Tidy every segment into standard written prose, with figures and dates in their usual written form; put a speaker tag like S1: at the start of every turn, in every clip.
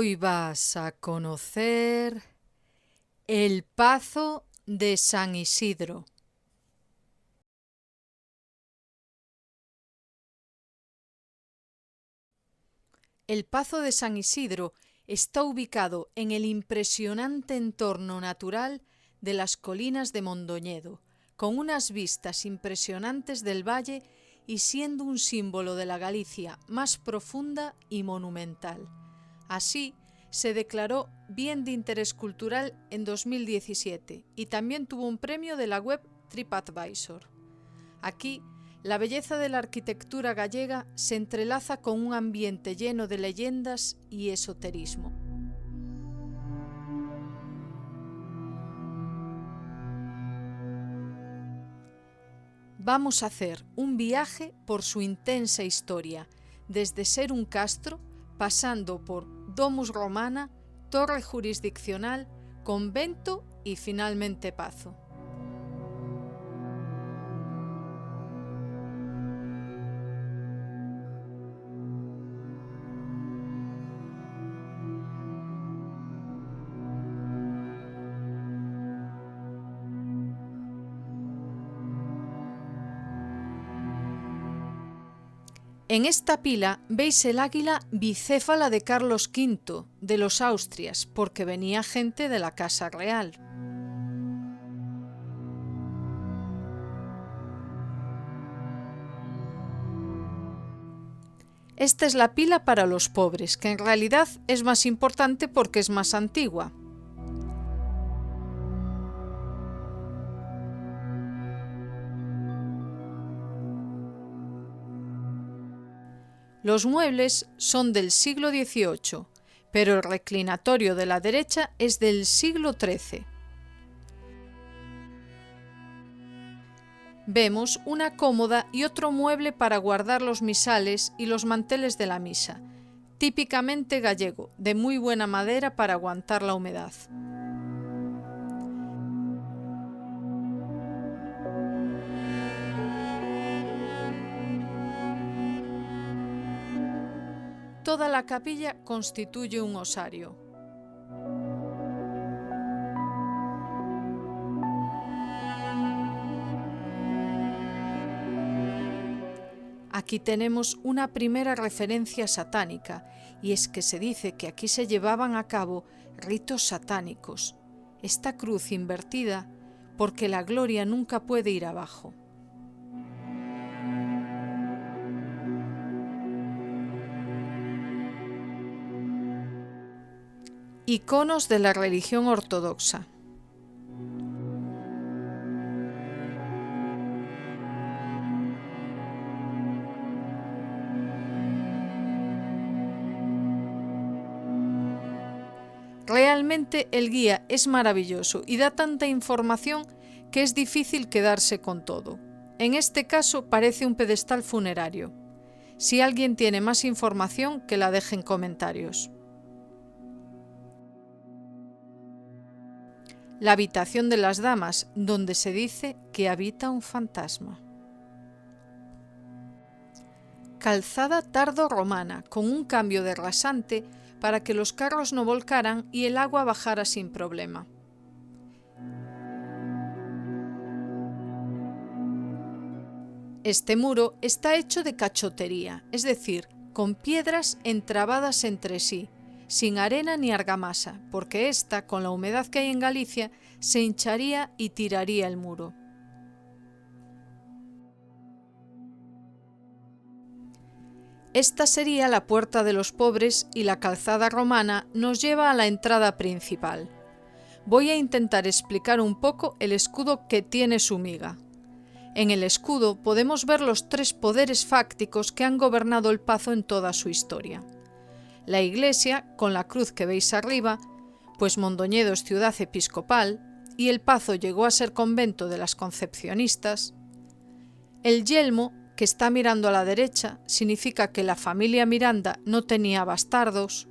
S1: Hoy vas a conocer el Pazo de San Isidro. El Pazo de San Isidro está ubicado en el impresionante entorno natural de las colinas de Mondoñedo, con unas vistas impresionantes del valle y siendo un símbolo de la Galicia más profunda y monumental. Así, se declaró Bien de Interés Cultural en 2017 y también tuvo un premio de la web TripAdvisor. Aquí, la belleza de la arquitectura gallega se entrelaza con un ambiente lleno de leyendas y esoterismo. Vamos a hacer un viaje por su intensa historia, desde ser un castro, pasando por Domus Romana, torre jurisdiccional, convento y finalmente pazo. En esta pila veis el águila bicéfala de Carlos V, de los Austrias, porque venía gente de la Casa Real. Esta es la pila para los pobres, que en realidad es más importante porque es más antigua. Los muebles son del siglo XVIII, pero el reclinatorio de la derecha es del siglo XIII. Vemos una cómoda y otro mueble para guardar los misales y los manteles de la misa, típicamente gallego, de muy buena madera para aguantar la humedad. Toda la capilla constituye un osario. Aquí tenemos una primera referencia satánica, y es que se dice que aquí se llevaban a cabo ritos satánicos. Esta cruz invertida porque la gloria nunca puede ir abajo. Iconos de la religión ortodoxa. Realmente el guía es maravilloso y da tanta información que es difícil quedarse con todo. En este caso parece un pedestal funerario. Si alguien tiene más información, que la deje en comentarios. La habitación de las damas, donde se dice que habita un fantasma. Calzada tardo-romana, con un cambio de rasante para que los carros no volcaran y el agua bajara sin problema. Este muro está hecho de cachotería, es decir, con piedras entrabadas entre sí, sin arena ni argamasa, porque ésta, con la humedad que hay en Galicia, se hincharía y tiraría el muro. Esta sería la puerta de los pobres y la calzada romana nos lleva a la entrada principal. Voy a intentar explicar un poco el escudo que tiene su miga. En el escudo podemos ver los tres poderes fácticos que han gobernado el Pazo en toda su historia. La iglesia, con la cruz que veis arriba, pues Mondoñedo es ciudad episcopal y el Pazo llegó a ser convento de las concepcionistas. El yelmo, que está mirando a la derecha, significa que la familia Miranda no tenía bastardos.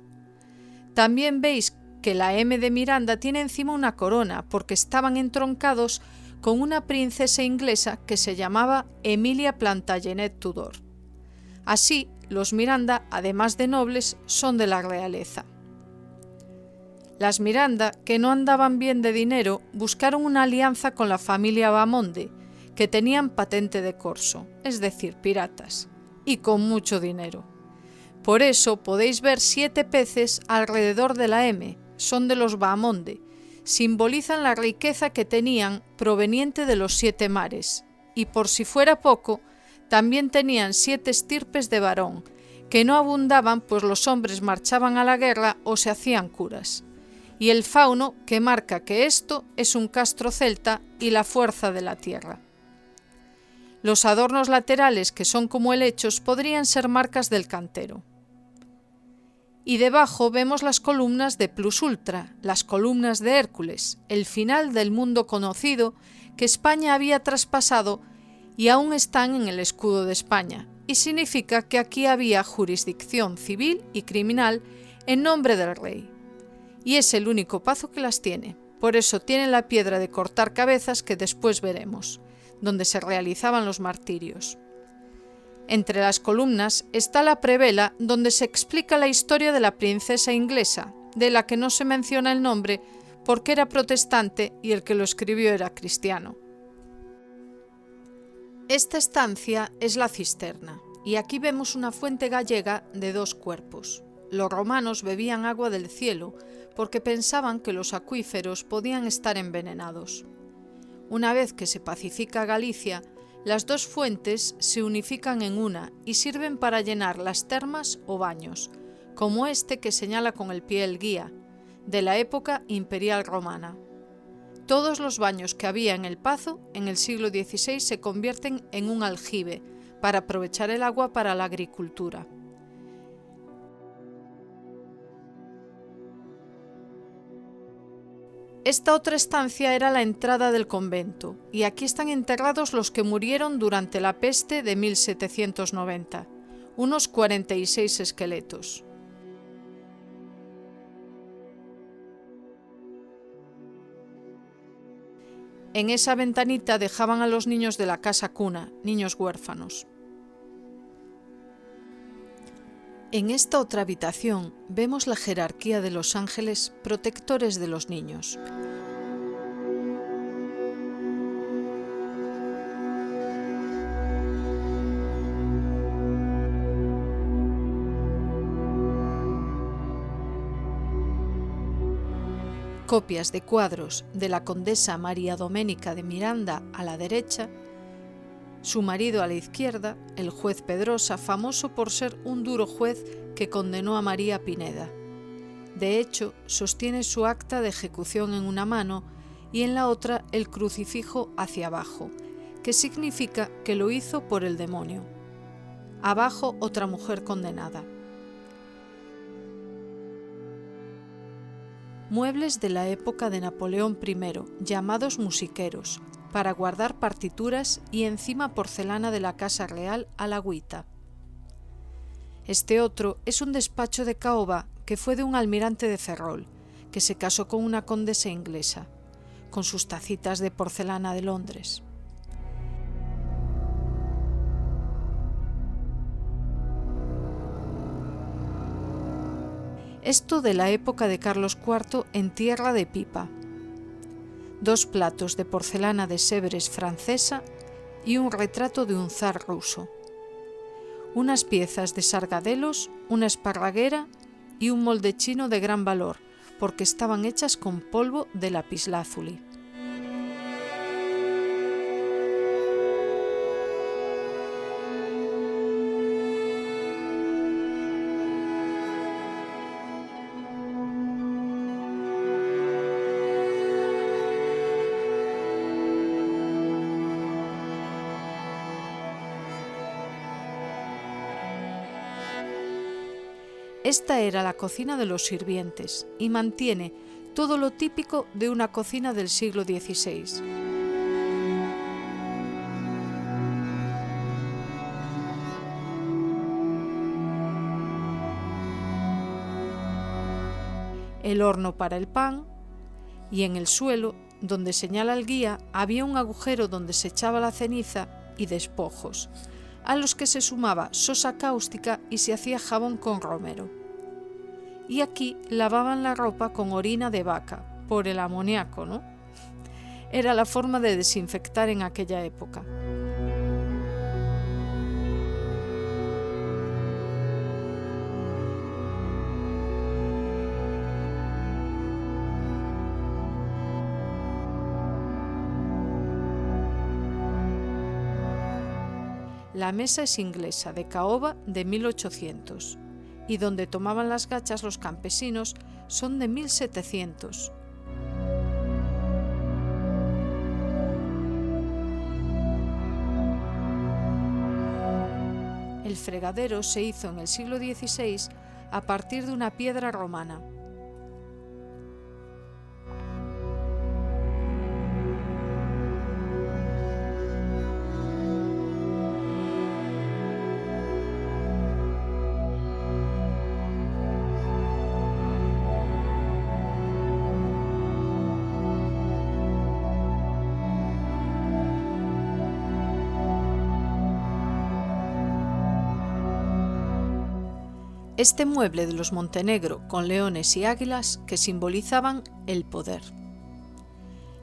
S1: También veis que la M de Miranda tiene encima una corona, porque estaban entroncados con una princesa inglesa que se llamaba Emilia Plantagenet Tudor. Así, los Miranda, además de nobles, son de la realeza. Las Miranda, que no andaban bien de dinero, buscaron una alianza con la familia Bahamonde, que tenían patente de corso, es decir, piratas, y con mucho dinero. Por eso podéis ver 7 peces alrededor de la M, son de los Bahamonde, simbolizan la riqueza que tenían proveniente de los 7 mares, y por si fuera poco, también tenían 7 estirpes de varón, que no abundaban pues los hombres marchaban a la guerra o se hacían curas, y el fauno que marca que esto es un castro celta y la fuerza de la tierra. Los adornos laterales, que son como helechos, podrían ser marcas del cantero. Y debajo vemos las columnas de Plus Ultra, las columnas de Hércules, el final del mundo conocido que España había traspasado y aún están en el escudo de España, y significa que aquí había jurisdicción civil y criminal en nombre del rey. Y es el único pazo que las tiene, por eso tiene la piedra de cortar cabezas que después veremos, donde se realizaban los martirios. Entre las columnas está la prevela donde se explica la historia de la princesa inglesa, de la que no se menciona el nombre porque era protestante y el que lo escribió era cristiano. Esta estancia es la cisterna, y aquí vemos una fuente gallega de 2 cuerpos. Los romanos bebían agua del cielo porque pensaban que los acuíferos podían estar envenenados. Una vez que se pacifica Galicia, las 2 fuentes se unifican en una y sirven para llenar las termas o baños, como este que señala con el pie el guía, de la época imperial romana. Todos los baños que había en el Pazo en el siglo XVI se convierten en un aljibe para aprovechar el agua para la agricultura. Esta otra estancia era la entrada del convento, y aquí están enterrados los que murieron durante la peste de 1790, unos 46 esqueletos. En esa ventanita dejaban a los niños de la casa cuna, niños huérfanos. En esta otra habitación vemos la jerarquía de los ángeles protectores de los niños. Copias de cuadros de la condesa María Doménica de Miranda a la derecha, su marido a la izquierda, el juez Pedrosa, famoso por ser un duro juez que condenó a María Pineda. De hecho, sostiene su acta de ejecución en una mano y en la otra el crucifijo hacia abajo, que significa que lo hizo por el demonio. Abajo otra mujer condenada. Muebles de la época de Napoleón I, llamados musiqueros, para guardar partituras y encima porcelana de la Casa Real a la agüita. Este otro es un despacho de caoba que fue de un almirante de Ferrol, que se casó con una condesa inglesa, con sus tacitas de porcelana de Londres. Esto de la época de Carlos IV en tierra de pipa. 2 platos de porcelana de Sèvres francesa y un retrato de un zar ruso. Unas piezas de sargadelos, una esparraguera y un molde chino de gran valor, porque estaban hechas con polvo de lapislázuli. Esta era la cocina de los sirvientes y mantiene todo lo típico de una cocina del siglo XVI. El horno para el pan, y en el suelo, donde señala el guía, había un agujero donde se echaba la ceniza y despojos, a los que se sumaba sosa cáustica y se hacía jabón con romero. y aquí lavaban la ropa con orina de vaca, por el amoníaco, ¿no? Era la forma de desinfectar en aquella época. La mesa es inglesa, de caoba, de 1800, y donde tomaban las gachas los campesinos son de 1700. El fregadero se hizo en el siglo XVI a partir de una piedra romana. Este mueble de los Montenegro con leones y águilas que simbolizaban el poder.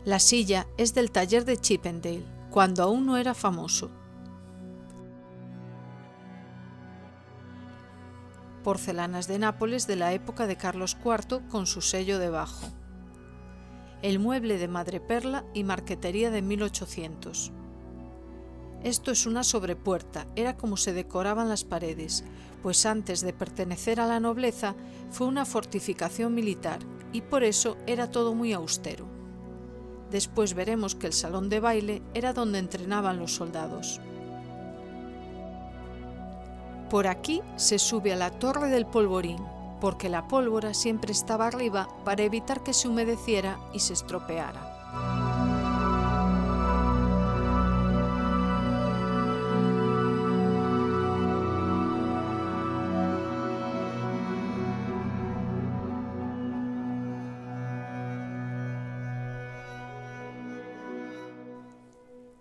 S1: La silla es del taller de Chippendale, cuando aún no era famoso. Porcelanas de Nápoles de la época de Carlos IV con su sello debajo. El mueble de madreperla y marquetería de 1800. Esto es una sobrepuerta, era como se decoraban las paredes, pues antes de pertenecer a la nobleza fue una fortificación militar y por eso era todo muy austero. Después veremos que el salón de baile era donde entrenaban los soldados. Por aquí se sube a la Torre del Polvorín, porque la pólvora siempre estaba arriba para evitar que se humedeciera y se estropeara.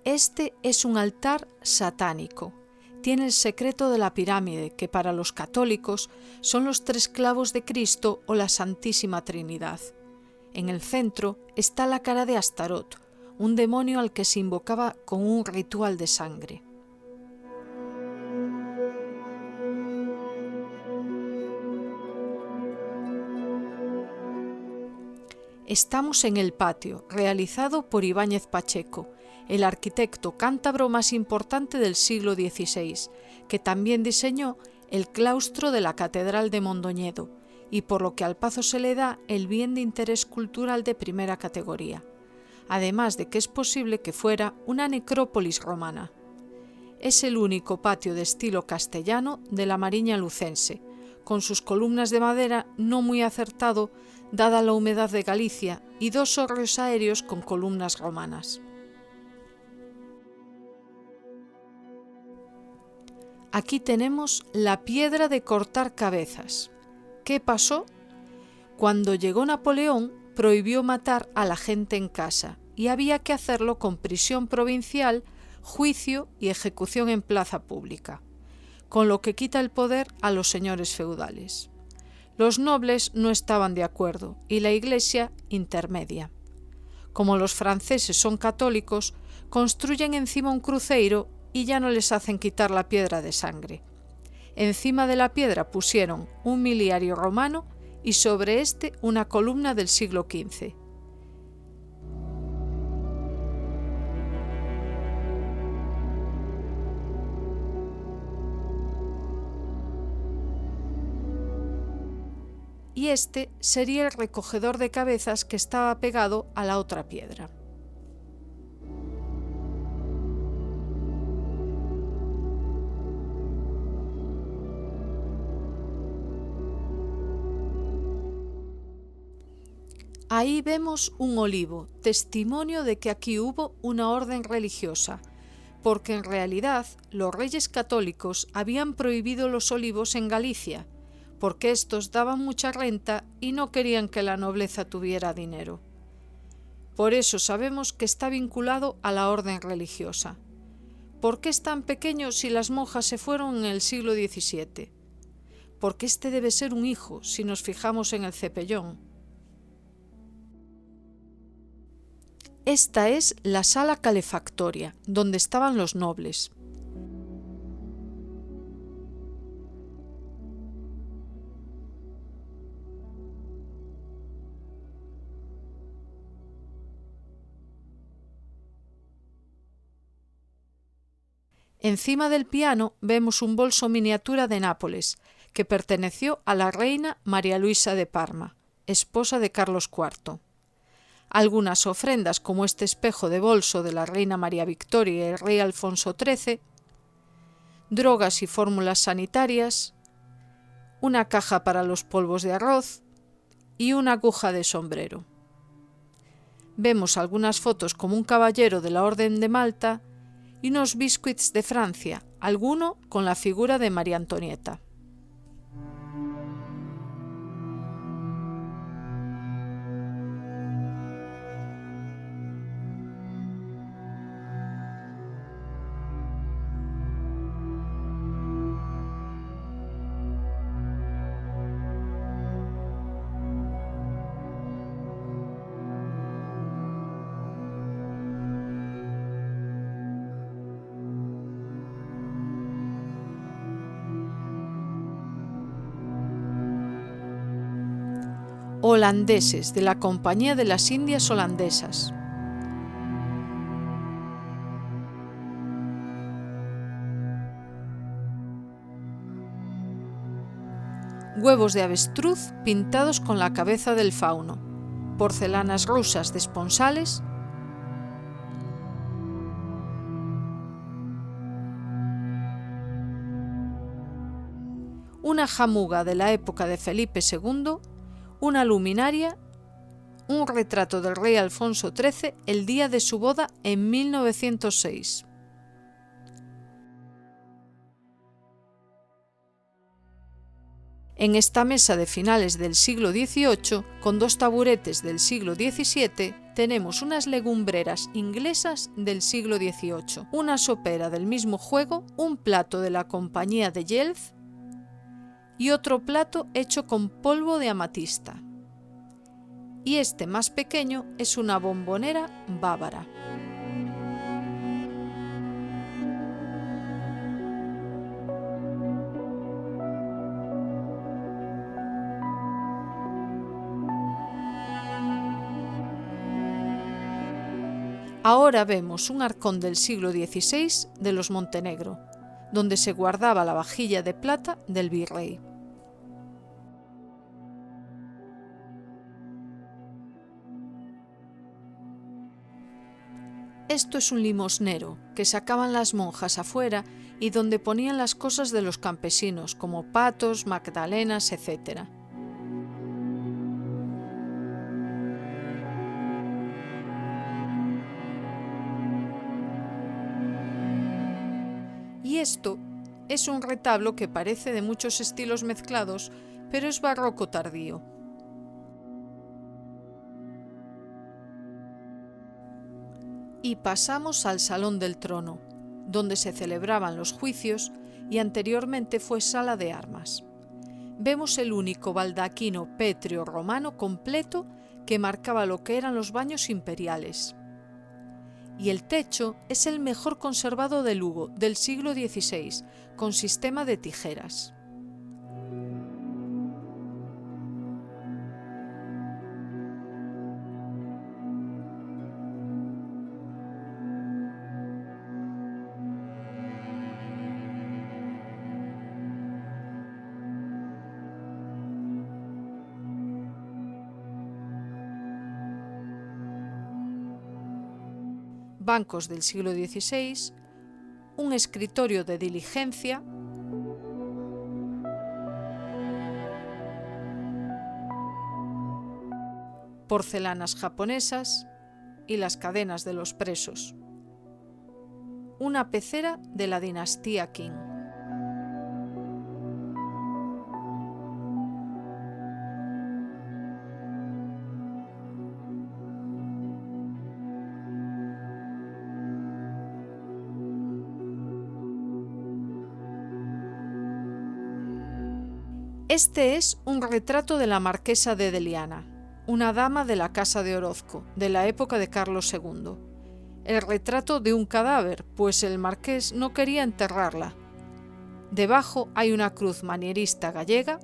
S1: Este es un altar satánico. Tiene el secreto de la pirámide, que para los católicos son los 3 clavos de Cristo o la Santísima Trinidad. En el centro está la cara de Astarot, un demonio al que se invocaba con un ritual de sangre. Estamos en el patio, realizado por Ibáñez Pacheco, el arquitecto cántabro más importante del siglo XVI, que también diseñó el claustro de la Catedral de Mondoñedo, y por lo que al Pazo se le da el bien de interés cultural de primera categoría, además de que es posible que fuera una necrópolis romana. Es el único patio de estilo castellano de la Mariña lucense, con sus columnas de madera no muy acertado dada la humedad de Galicia y 2 hórreos aéreos con columnas romanas. Aquí tenemos la piedra de cortar cabezas. ¿Qué pasó? Cuando llegó Napoleón, prohibió matar a la gente en casa y había que hacerlo con prisión provincial, juicio y ejecución en plaza pública, con lo que quita el poder a los señores feudales. Los nobles no estaban de acuerdo y la Iglesia intermedia. Como los franceses son católicos, construyen encima un cruceiro y ya no les hacen quitar la piedra de sangre. Encima de la piedra pusieron un miliario romano y sobre este una columna del siglo XV. Y este sería el recogedor de cabezas que estaba pegado a la otra piedra. Ahí vemos un olivo, testimonio de que aquí hubo una orden religiosa, porque en realidad los reyes católicos habían prohibido los olivos en Galicia, porque estos daban mucha renta y no querían que la nobleza tuviera dinero. Por eso sabemos que está vinculado a la orden religiosa. ¿Por qué es tan pequeño si las monjas se fueron en el siglo XVII? porque este debe ser un hijo si nos fijamos en el cepellón. Esta es la sala calefactoria, donde estaban los nobles. Encima del piano vemos un bolso miniatura de Nápoles, que perteneció a la reina María Luisa de Parma, esposa de Carlos IV. Algunas ofrendas, como este espejo de bolso de la reina María Victoria y el rey Alfonso XIII, drogas y fórmulas sanitarias, una caja para los polvos de arroz y una aguja de sombrero. Vemos algunas fotos como un caballero de la Orden de Malta y unos biscuits de Francia, alguno con la figura de María Antonieta. Holandeses de la Compañía de las Indias Holandesas. Huevos de avestruz pintados con la cabeza del fauno, porcelanas rusas de esponsales, una jamuga de la época de Felipe II, una luminaria, un retrato del rey Alfonso XIII el día de su boda en 1906. En esta mesa de finales del siglo XVIII, con dos taburetes del siglo XVII, tenemos unas legumbreras inglesas del siglo XVIII, una sopera del mismo juego, un plato de la Compañía de Yelf y otro plato hecho con polvo de amatista. Y este más pequeño es una bombonera bávara. Ahora vemos un arcón del siglo XVI de los Montenegro, donde se guardaba la vajilla de plata del virrey. Esto es un limosnero que sacaban las monjas afuera y donde ponían las cosas de los campesinos, como patos, magdalenas, etc. Y esto es un retablo que parece de muchos estilos mezclados, pero es barroco tardío. Y pasamos al Salón del Trono, donde se celebraban los juicios y anteriormente fue sala de armas. Vemos el único baldaquino pétreo romano completo que marcaba lo que eran los baños imperiales. Y el techo es el mejor conservado de Lugo del siglo XVI, con sistema de tijeras. Bancos del siglo XVI, un escritorio de diligencia, porcelanas japonesas y las cadenas de los presos. Una pecera de la dinastía Qing. Este es un retrato de la marquesa de Deliana, una dama de la Casa de Orozco, de la época de Carlos II. El retrato de un cadáver, pues el marqués no quería enterrarla. Debajo hay una cruz manierista gallega.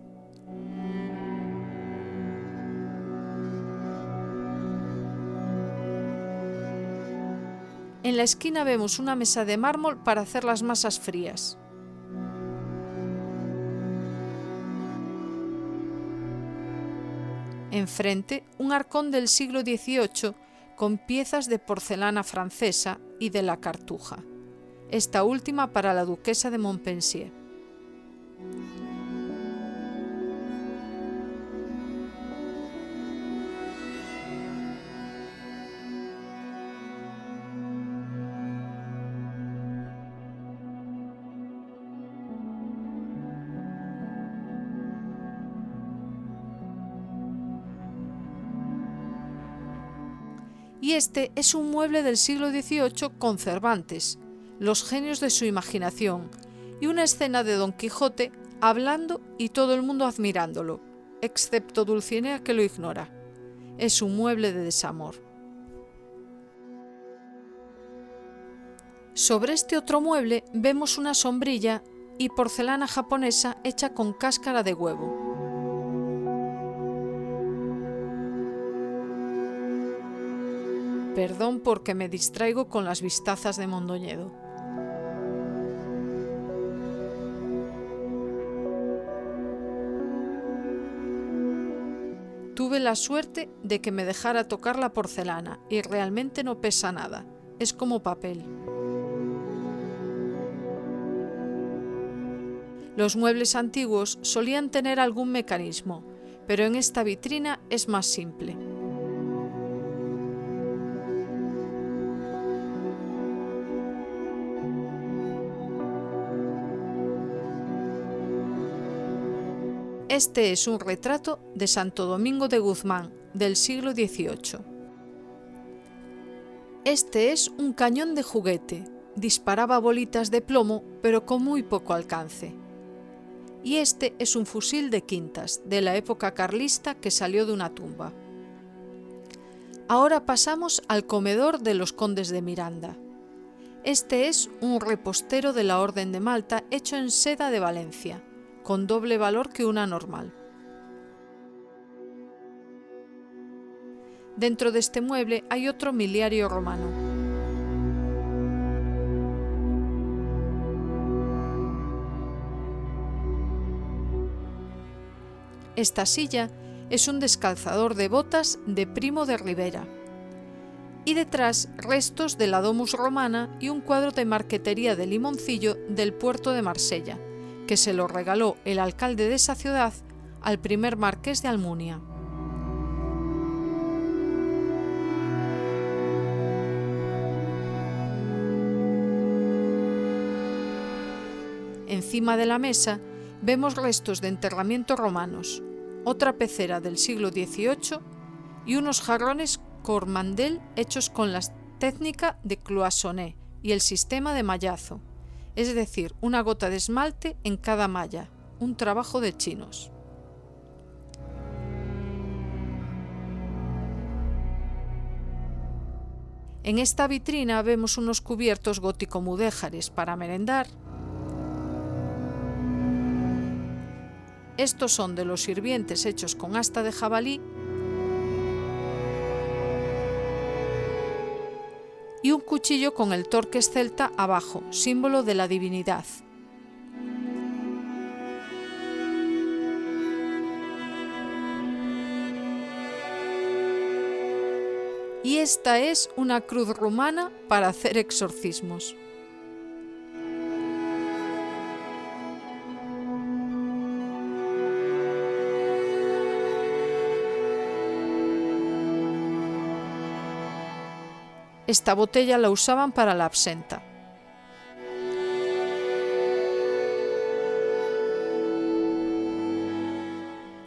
S1: En la esquina vemos una mesa de mármol para hacer las masas frías. Enfrente, un arcón del siglo XVIII con piezas de porcelana francesa y de la Cartuja, esta última para la duquesa de Montpensier. Y este es un mueble del siglo XVIII con Cervantes, los genios de su imaginación, y una escena de Don Quijote hablando y todo el mundo admirándolo, excepto Dulcinea que lo ignora. Es un mueble de desamor. Sobre este otro mueble vemos una sombrilla y porcelana japonesa hecha con cáscara de huevo. Perdón porque me distraigo con las vistazas de Mondoñedo. Tuve la suerte de que me dejara tocar la porcelana y realmente no pesa nada, es como papel. Los muebles antiguos solían tener algún mecanismo, pero en esta vitrina es más simple. Este es un retrato de Santo Domingo de Guzmán, del siglo XVIII. Este es un cañón de juguete, disparaba bolitas de plomo, pero con muy poco alcance. Y este es un fusil de quintas, de la época carlista que salió de una tumba. Ahora pasamos al comedor de los condes de Miranda. Este es un repostero de la Orden de Malta hecho en seda de Valencia, con doble valor que una normal. Dentro de este mueble hay otro miliario romano. Esta silla es un descalzador de botas de Primo de Rivera. Y detrás restos de la Domus Romana y un cuadro de marquetería de Limoncillo del puerto de Marsella, que se lo regaló el alcalde de esa ciudad al primer marqués de Almunia. Encima de la mesa vemos restos de enterramiento romanos, otra pecera del siglo XVIII y unos jarrones Cormandel hechos con la técnica de cloisonné y el sistema de mallazo, es decir, una gota de esmalte en cada malla, un trabajo de chinos. En esta vitrina vemos unos cubiertos gótico-mudéjares para merendar. Estos son de los sirvientes hechos con asta de jabalí y un cuchillo con el torques celta abajo, símbolo de la divinidad. Y esta es una cruz rumana para hacer exorcismos. Esta botella la usaban para la absenta.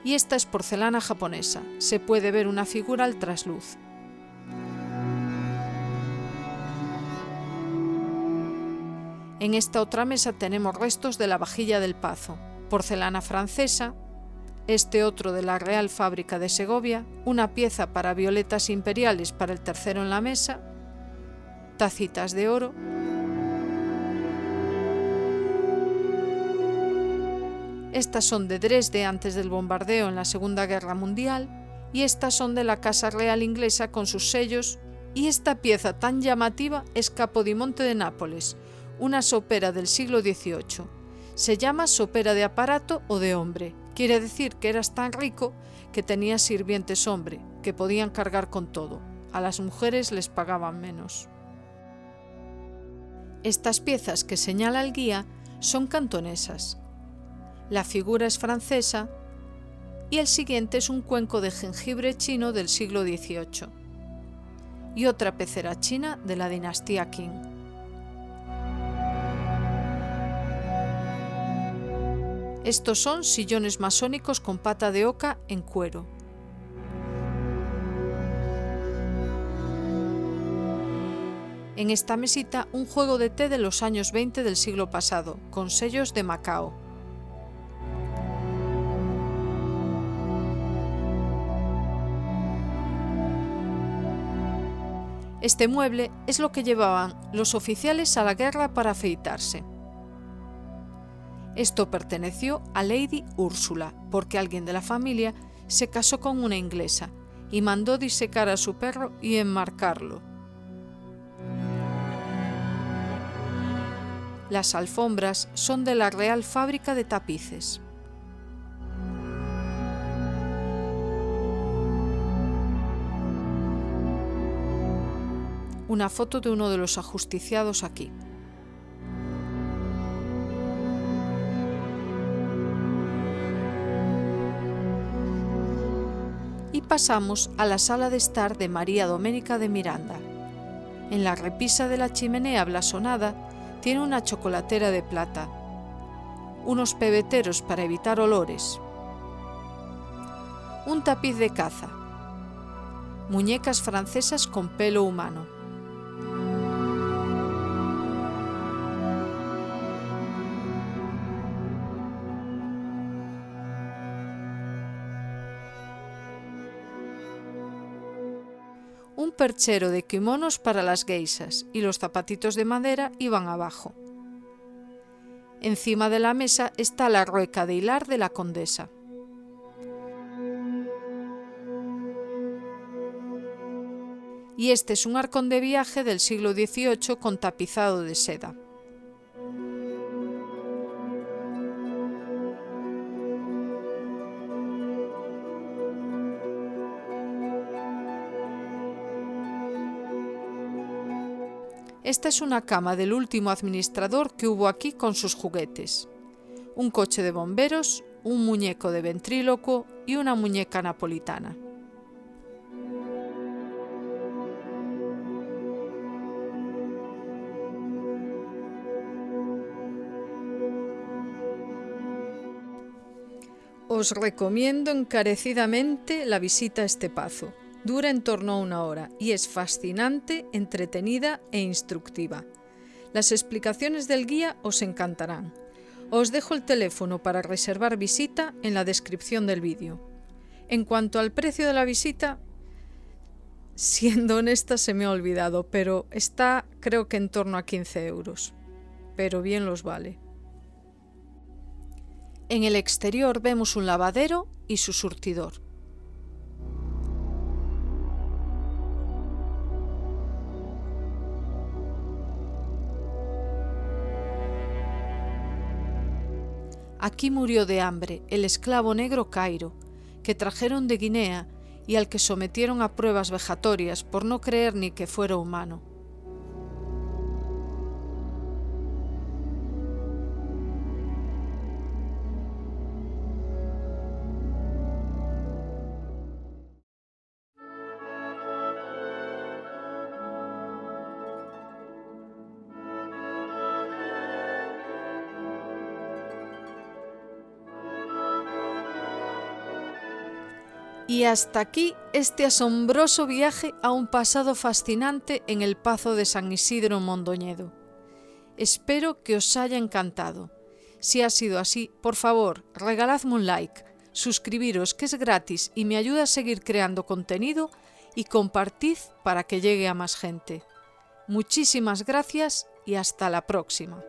S1: Y esta es porcelana japonesa. Se puede ver una figura al trasluz. En esta otra mesa tenemos restos de la vajilla del Pazo, porcelana francesa, este otro de la Real Fábrica de Segovia, una pieza para violetas imperiales para el tercero en la mesa, tacitas de oro, estas son de Dresde antes del bombardeo en la Segunda Guerra Mundial, y estas son de la Casa Real inglesa con sus sellos, y esta pieza tan llamativa es Capodimonte de Nápoles, una sopera del siglo XVIII. Se llama sopera de aparato o de hombre, quiere decir que eras tan rico que tenías sirvientes hombre, que podían cargar con todo. A las mujeres les pagaban menos. Estas piezas que señala el guía son cantonesas. La figura es francesa y el siguiente es un cuenco de jengibre chino del siglo XVIII y otra pecera china de la dinastía Qing. Estos son sillones masónicos con pata de oca en cuero. En esta mesita un juego de té de los años 20 del siglo pasado, con sellos de Macao. Este mueble es lo que llevaban los oficiales a la guerra para afeitarse. Esto perteneció a Lady Úrsula, porque alguien de la familia se casó con una inglesa y mandó disecar a su perro y enmarcarlo. Las alfombras son de la Real Fábrica de Tapices. Una foto de uno de los ajusticiados aquí. Y pasamos a la sala de estar de María Doménica de Miranda. En la repisa de la chimenea blasonada tiene una chocolatera de plata, unos pebeteros para evitar olores, un tapiz de caza, muñecas francesas con pelo humano. Un perchero de kimonos para las geishas y los zapatitos de madera iban abajo. Encima de la mesa está la rueca de hilar de la condesa. Y este es un arcón de viaje del siglo XVIII con tapizado de seda. Esta es una cama del último administrador que hubo aquí con sus juguetes. Un coche de bomberos, un muñeco de ventrílocuo y una muñeca napolitana. Os recomiendo encarecidamente la visita a este pazo. Dura en torno a 1 hora y es fascinante, entretenida e instructiva. Las explicaciones del guía os encantarán. Os dejo el teléfono para reservar visita en la descripción del vídeo. En cuanto al precio de la visita, siendo honesta se me ha olvidado, pero está creo que en torno a 15 euros. Pero bien los vale. En el exterior vemos un lavadero y su surtidor. Aquí murió de hambre el esclavo negro Cairo, que trajeron de Guinea y al que sometieron a pruebas vejatorias por no creer ni que fuera humano. Y hasta aquí este asombroso viaje a un pasado fascinante en el Pazo de San Isidro en Mondoñedo. Espero que os haya encantado. Si ha sido así, por favor, regaladme un like, suscribiros, que es gratis y me ayuda a seguir creando contenido, y compartid para que llegue a más gente. Muchísimas gracias y hasta la próxima.